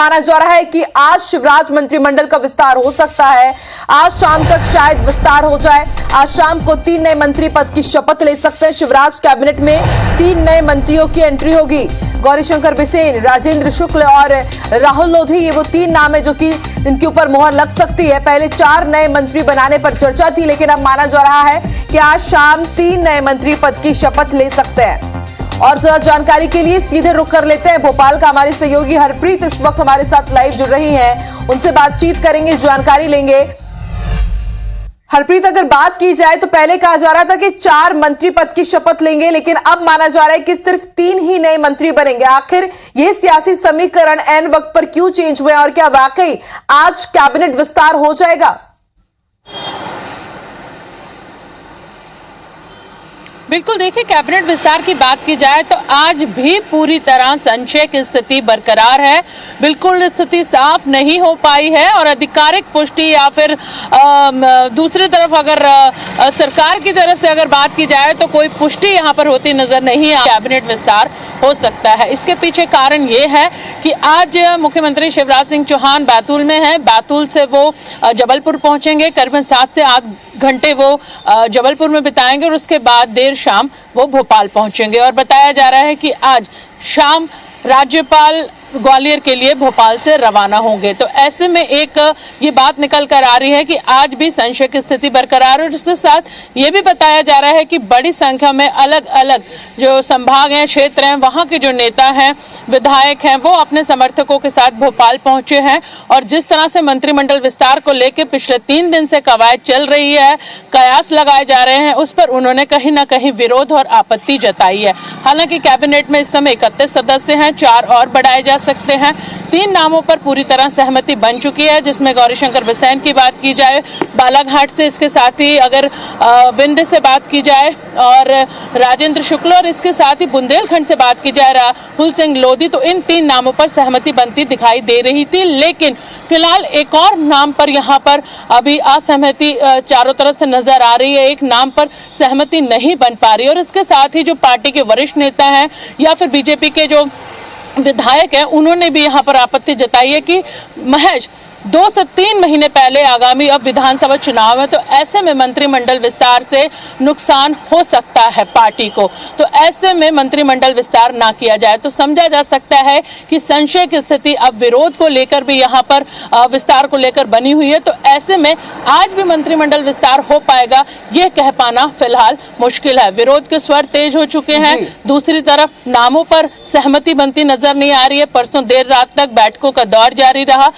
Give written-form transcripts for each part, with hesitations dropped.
माना जा रहा है कि आज शिवराज मंत्रिमंडल का विस्तार हो सकता है। आज शाम तक शायद विस्तार हो जाए। आज शाम को 3 नए मंत्री पद की शपथ ले सकते हैं। शिवराज कैबिनेट में 3 नए मंत्रियों की एंट्री होगी। गौरीशंकर बिसेन, राजेंद्र शुक्ल और राहुल लोधी, ये वो 3 नाम है जो कि इनके ऊपर मोहर लग सकती है। पहले 4 नए मंत्री बनाने पर चर्चा थी, लेकिन अब माना जा रहा है कि आज शाम 3 नए मंत्री पद की शपथ ले सकते हैं। और ज्यादा जानकारी के लिए सीधे रुख कर लेते हैं भोपाल का। हमारे सहयोगी हरप्रीत इस वक्त हमारे साथ लाइव जुड़ रही हैं, उनसे बातचीत करेंगे, जानकारी लेंगे। हरप्रीत, अगर बात की जाए तो पहले कहा जा रहा था कि 4 मंत्री पद की शपथ लेंगे, लेकिन अब माना जा रहा है कि सिर्फ 3 ही नए मंत्री बनेंगे। आखिर ये सियासी समीकरण ऐन वक्त पर क्यों चेंज हुए और क्या वाकई आज कैबिनेट विस्तार हो जाएगा? बिल्कुल, देखिए, कैबिनेट विस्तार की बात की जाए तो आज भी पूरी तरह संशय की स्थिति बरकरार है। बिल्कुल स्थिति साफ नहीं हो पाई है और आधिकारिक पुष्टि या फिर दूसरी तरफ अगर सरकार की तरफ से अगर बात की जाए तो कोई पुष्टि यहाँ पर होती नजर नहीं आ। कैबिनेट विस्तार हो सकता है, इसके पीछे कारण ये है कि आज मुख्यमंत्री शिवराज सिंह चौहान बैतूल में हैं। बैतूल से वो जबलपुर पहुंचेंगे, करीबन 7 से 8 घंटे वो जबलपुर में बिताएंगे और उसके बाद देर शाम वो भोपाल पहुंचेंगे। और बताया जा रहा है कि आज शाम राज्यपाल ग्वालियर के लिए भोपाल से रवाना होंगे। तो ऐसे में एक ये बात निकल कर आ रही है कि आज भी संशय की स्थिति बरकरार है और इसके साथ ये भी बताया जा रहा है कि बड़ी संख्या में अलग अलग जो संभाग हैं, क्षेत्र हैं, वहाँ के जो नेता हैं, विधायक हैं, वो अपने समर्थकों के साथ भोपाल पहुंचे हैं। और जिस तरह से मंत्रिमंडल विस्तार को लेकर पिछले 3 दिन से कवायद चल रही है, कयास लगाए जा रहे हैं, उस पर उन्होंने कहीं ना कहीं विरोध और आपत्ति जताई है। हालांकि कैबिनेट में इस समय 31 सदस्य हैं, 4 और बढ़ाए जा सकते हैं। 3 नामों पर पूरी तरह सहमति बन चुकी है, जिसमें गौरीशंकर बिसेन की बात की जाए, बालाघाट से, इसके साथ ही अगर विंध्य से बात की जाए और राजेंद्र शुक्ल, और इसके साथ ही बुंदेलखंड से बात की जाए राहुल सिंह लोधी, तो इन 3 नामों पर सहमति बनती दिखाई दे रही थी। लेकिन फिलहाल एक और नाम पर यहाँ पर अभी असहमति चारों तरफ से नजर आ रही है। एक नाम पर सहमति नहीं बन पा रही और इसके साथ ही जो पार्टी के वरिष्ठ नेता हैं या फिर बीजेपी के जो विधायक हैं, उन्होंने भी यहाँ पर आपत्ति जताई है कि महज 2 से 3 महीने पहले आगामी अब विधानसभा चुनाव है, तो ऐसे में मंत्रिमंडल विस्तार से नुकसान हो सकता है पार्टी को। तो ऐसे में मंत्रिमंडल विस्तार ना किया जाए तो समझा जा सकता है कि संशय की स्थिति अब विरोध को लेकर भी यहाँ पर विस्तार को लेकर बनी हुई है। तो ऐसे में आज भी मंत्रिमंडल विस्तार हो पाएगा, ये कह पाना फिलहाल मुश्किल है। विरोध के स्वर तेज हो चुके हैं। दूसरी तरफ नामों पर सहमति बनती नजर नहीं आ रही है। परसों देर रात तक बैठकों का दौर जारी रहा,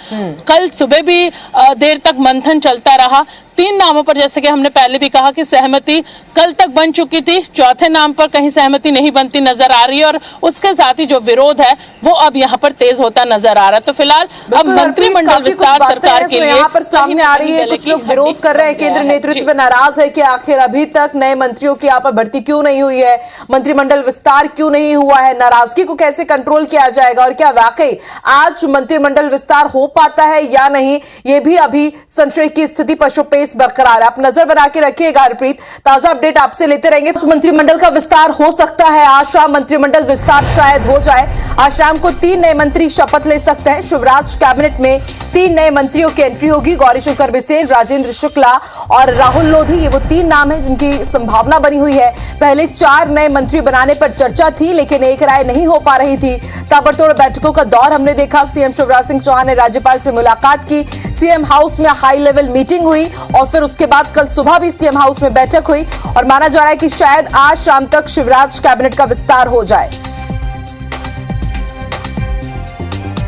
कल सुबह भी देर तक मंथन चलता रहा। 3 नामों पर, जैसे कि हमने पहले भी कहा कि सहमति कल तक बन चुकी थी, 4थे नाम पर कहीं सहमति नहीं बनती नजर आ रही है और उसके साथ ही जो विरोध है वो अब यहाँ पर तेज होता नजर आ रहा है। तो फिलहाल अब मंत्रिमंडल विस्तार सरकार के लिए यहाँ पर सामने आ रही है। कुछ लोग विरोध कर रहे हैं, केंद्र नेतृत्व नाराज है कि आखिर अभी तक नए मंत्रियों की यहाँ पर भर्ती क्यों नहीं हुई है, मंत्रिमंडल विस्तार क्यों नहीं हुआ है, नाराजगी को कैसे कंट्रोल किया जाएगा और क्या वाकई आज मंत्रिमंडल विस्तार हो पाता है या नहीं, ये भी अभी संशय की स्थिति पशुपेश बरकरार है। आप नजर बना के रखिएगा हरप्रीत, ताजा अपडेट आपसे लेते रहेंगे। मंत्रिमंडल का विस्तार हो सकता है, आज शाम मंत्रिमंडल विस्तार शायद हो जाए। आज शाम को 3 नए मंत्री शपथ ले सकते हैं। शिवराज कैबिनेट में 3 नए मंत्रियों की एंट्री होगी। गौरीशंकर बिसेन, राजेंद्र शुक्ला और राहुल लोधी, ये वो 3 नाम है जिनकी संभावना बनी हुई है। पहले 4 नए मंत्री बनाने पर चर्चा थी, लेकिन एक राय नहीं हो पा रही थी। ताबड़तोड़ बैठकों का दौर हमने देखा। सीएम शिवराज सिंह चौहान ने राज्यपाल से मुलाकात की, सीएम हाउस में हाई लेवल मीटिंग हुई और फिर उसके बाद कल सुबह भी सीएम हाउस में बैठक हुई और माना जा रहा है कि शायद आज शाम तक शिवराज कैबिनेट का विस्तार हो जाए।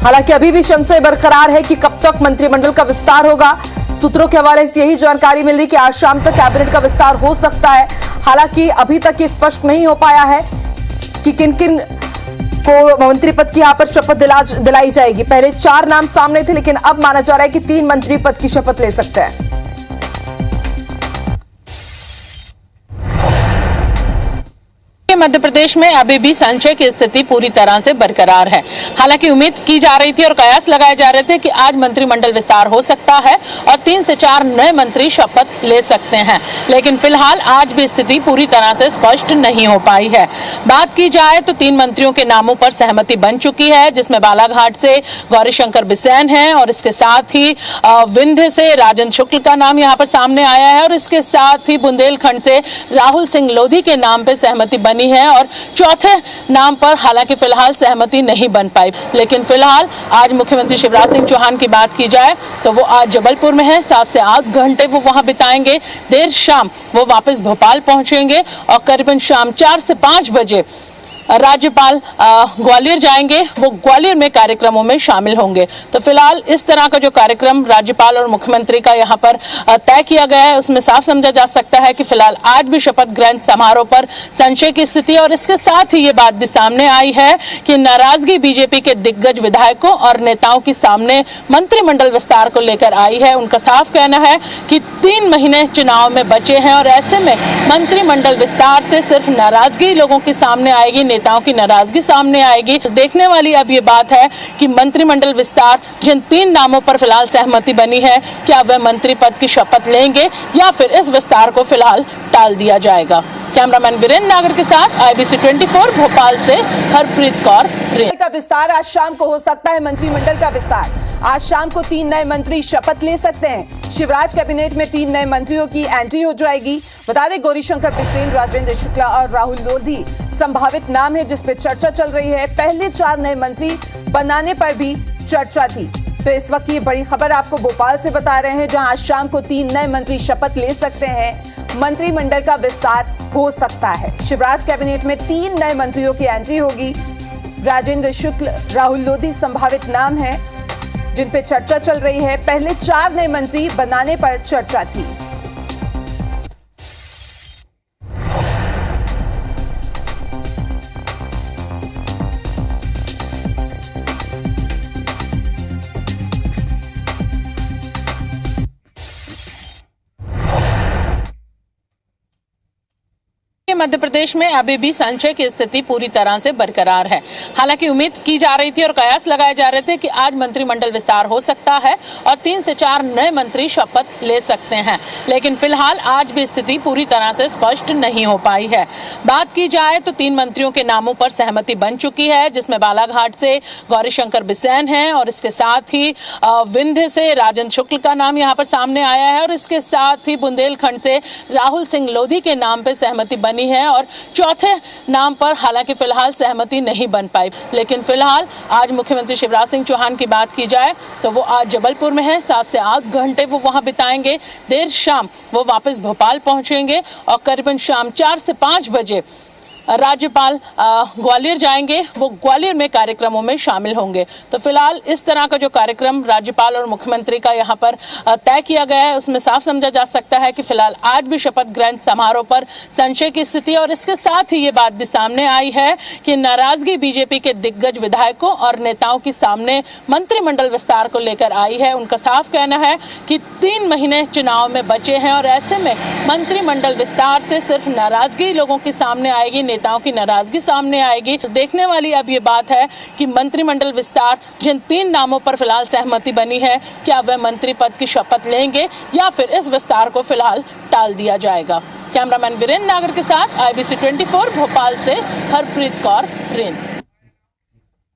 हालांकि अभी भी संशय बरकरार है कि कब तक मंत्रिमंडल का विस्तार होगा। सूत्रों के हवाले से यही जानकारी मिल रही है कि आज शाम तक कैबिनेट का विस्तार हो सकता है। हालांकि अभी तक ये स्पष्ट नहीं हो पाया है कि किन किन को मंत्री पद की यहाँ पर शपथ दिलाई जाएगी। पहले 4 नाम सामने थे, लेकिन अब माना जा रहा है कि 3 मंत्री पद की शपथ ले सकते हैं। मध्य प्रदेश में अभी भी संशय की स्थिति पूरी तरह से बरकरार है। हालांकि उम्मीद की जा रही थी और कयास लगाए जा रहे थे कि आज मंत्रिमंडल विस्तार हो सकता है और 3 से 4 नए मंत्री शपथ ले सकते हैं, लेकिन फिलहाल आज भी स्थिति पूरी तरह से स्पष्ट नहीं हो पाई है। बात की जाए तो 3 मंत्रियों के नामों पर सहमति बन चुकी है, जिसमें बालाघाट से गौरीशंकर बिसेन है और इसके साथ ही विंध्य से राजेंद्र शुक्ल का नाम यहाँ पर सामने आया है और इसके साथ ही बुंदेलखंड से राहुल सिंह लोधी के नाम पे सहमति बनी है और चौथे नाम पर हालांकि फिलहाल सहमति नहीं बन पाई। लेकिन फिलहाल आज मुख्यमंत्री शिवराज सिंह चौहान की बात की जाए तो वो आज जबलपुर में है, 7 से 8 घंटे वो वहां बिताएंगे। देर शाम वो वापस भोपाल पहुंचेंगे और करीबन शाम 4 से 5 बजे राज्यपाल ग्वालियर जाएंगे। वो ग्वालियर में कार्यक्रमों में शामिल होंगे। तो फिलहाल इस तरह का जो कार्यक्रम राज्यपाल और मुख्यमंत्री का यहाँ पर तय किया गया है, उसमें साफ समझा जा सकता है कि फिलहाल आज भी शपथ ग्रहण समारोह पर संशय की स्थिति और इसके साथ ही ये बात भी सामने आई है कि नाराजगी बीजेपी के दिग्गज विधायकों और नेताओं की सामने मंत्रिमंडल विस्तार को लेकर आई है। उनका साफ कहना है कि 3 महीने चुनाव में बचे हैं और ऐसे में मंत्रिमंडल विस्तार से सिर्फ नाराजगी लोगों के सामने आएगी, नेताओं की नाराजगी सामने आएगी। तो देखने वाली अब ये बात है कि मंत्रिमंडल विस्तार जिन 3 नामों पर फिलहाल सहमति बनी है, क्या वह मंत्री पद की शपथ लेंगे या फिर इस विस्तार को फिलहाल टाल दिया जाएगा। कैमरामैन वीरेंद्र नागर के साथ IBC 24 भोपाल से हरप्रीत कौर। का विस्तार आज शाम को हो सकता है। मंत्रिमंडल का विस्तार आज शाम को 3 नए मंत्री शपथ ले सकते हैं। शिवराज कैबिनेट में 3 नए मंत्रियों की एंट्री हो जाएगी। बता दें गौरीशंकर बिसेन, राजेंद्र शुक्ला और राहुल लोधी संभावित नाम है जिस पे चर्चा चल रही है। पहले 4 नए मंत्री बनाने पर भी चर्चा थी। तो इस वक्त ये बड़ी खबर आपको भोपाल से बता रहे हैं, जहां आज शाम को 3 नए मंत्री शपथ ले सकते हैं। मंत्रिमंडल का विस्तार हो सकता है। शिवराज कैबिनेट में 3 नए मंत्रियों की एंट्री होगी। राजेंद्र शुक्ल, राहुल लोधी संभावित नाम है जिन पे चर्चा चल रही है। पहले 4 नए मंत्री बनाने पर चर्चा थी। मध्य प्रदेश में अभी भी संशय की स्थिति पूरी तरह से बरकरार है। हालांकि उम्मीद की जा रही थी और कयास लगाए जा रहे थे कि आज मंत्रिमंडल विस्तार हो सकता है और 3 से 4 नए मंत्री शपथ ले सकते हैं, लेकिन फिलहाल आज भी स्थिति पूरी तरह से स्पष्ट नहीं हो पाई है। बात की जाए तो 3 मंत्रियों के नामों पर सहमति बन चुकी है, जिसमें बालाघाट से गौरीशंकर बिसेन है और इसके साथ ही विंध्य से राजेंद्र शुक्ल का नाम यहाँ पर सामने आया है और इसके साथ ही बुंदेलखंड से राहुल सिंह लोधी के नाम पे सहमति बनी है और चौथे नाम पर हालांकि फिलहाल सहमति नहीं बन पाई। लेकिन फिलहाल आज मुख्यमंत्री शिवराज सिंह चौहान की बात की जाए तो वो आज जबलपुर में है, 7 से 8 घंटे वो वहां बिताएंगे। देर शाम वो वापस भोपाल पहुंचेंगे और करीबन शाम 4 से 5 बजे राज्यपाल ग्वालियर जाएंगे। वो ग्वालियर में कार्यक्रमों में शामिल होंगे। तो फिलहाल इस तरह का जो कार्यक्रम राज्यपाल और मुख्यमंत्री का यहाँ पर तय किया गया है, उसमें साफ समझा जा सकता है कि फिलहाल आज भी शपथ ग्रहण समारोह पर संशय की स्थिति और इसके साथ ही ये बात भी सामने आई है कि नाराजगी बीजेपी के दिग्गज विधायकों और नेताओं की सामने मंत्रिमंडल विस्तार को लेकर आई है। उनका साफ कहना है कि 3 महीने चुनाव में बचे हैं और ऐसे में मंत्रिमंडल विस्तार से सिर्फ नाराजगी लोगों के सामने आएगी, नेताओं की नाराजगी सामने आएगी। तो देखने वाली अब ये बात है कि मंत्रिमंडल विस्तार जिन 3 नामों पर फिलहाल सहमति बनी है, क्या वह मंत्री पद की शपथ लेंगे या फिर इस विस्तार को फिलहाल टाल दिया जाएगा। कैमरामैन वीरेंद्र नागर के साथ IBC 24 भोपाल से हरप्रीत कौर।